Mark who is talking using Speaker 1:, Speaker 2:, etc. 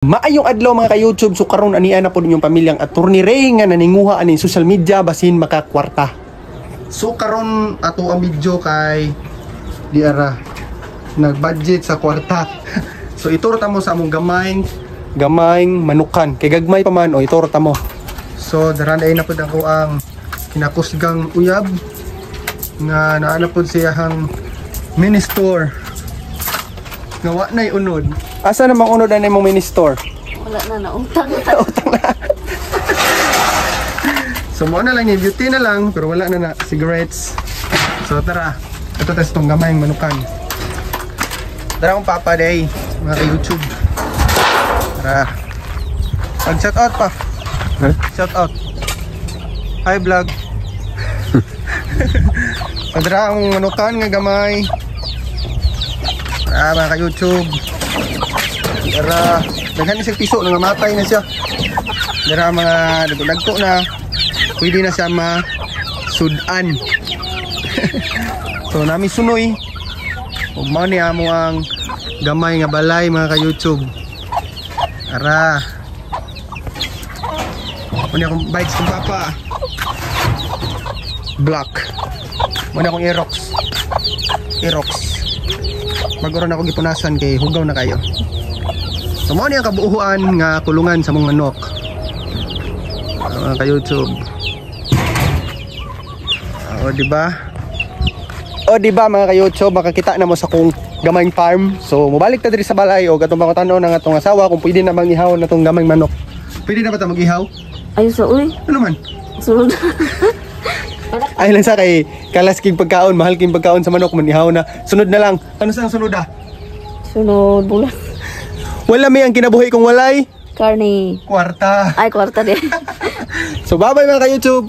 Speaker 1: Maayong adlaw mga ka-YouTube. So karon aniya na po ninyong pamilyang attorney Ray nga naninguha ani social media basin makakwarta. So karon ato ang video kay diara nag-budget sa kwarta. So ituro ta mo sa among gamayng manukan. Kay gagmay pa man o ituro ta mo. So daran ay na pud ako ang kinakusgang uyab nga naa na pud siyang mini store. Nga wa nay unod. Asa namang unod na imong mini store?
Speaker 2: Wala na, nautang na.
Speaker 1: Utang na. So mo na lang ni beauty na lang pero wala na cigarettes. So tara, ito test tong gamayng manukan. Tara akong papa day, mga ka-YouTube. Tara. Mag-shout out pa. Huh? Shout out. Hi vlog. So tara akong manukan nga gamay. Tara mga ka-YouTube. Tara, daghan isang piso nangamatay na siya. Tara mga dagko na. Pwede na siya ma-sudan. So nami sunoy. Ug mao ni amo ang gamay nga balay mga ka-YouTube. Tara. Muna akong bites kong papa. Black. Muna akong Aerox. Magkaroon ako gipunasan kay hugaw na kayo. So mo ni ang kabuuan nga kulungan sa mong manok. Mga ka-YouTube. O diba mga ka-YouTube, makakita na mo sa kong gamayng farm. So mubalik ta diri sa balay o gatong pangutanaw ng atong asawa kung pwede na mangihaw na tong gamayng manok. Pwede na ba ta mag-ihaw?
Speaker 2: Ayun sa uy.
Speaker 1: Ano man?
Speaker 2: Sunod.
Speaker 1: Ay lang sa kay kalas king pagkaon, mahal king pagkaon sa manok, manihaw na. Sunod na lang. Ano sa sunod ah?
Speaker 2: Sunod bulan.
Speaker 1: Wala may ang kinabuhi kung walay
Speaker 2: Karni.
Speaker 1: kwarta.
Speaker 2: Ay, kwarta din.
Speaker 1: So bye bye mga ka-YouTube.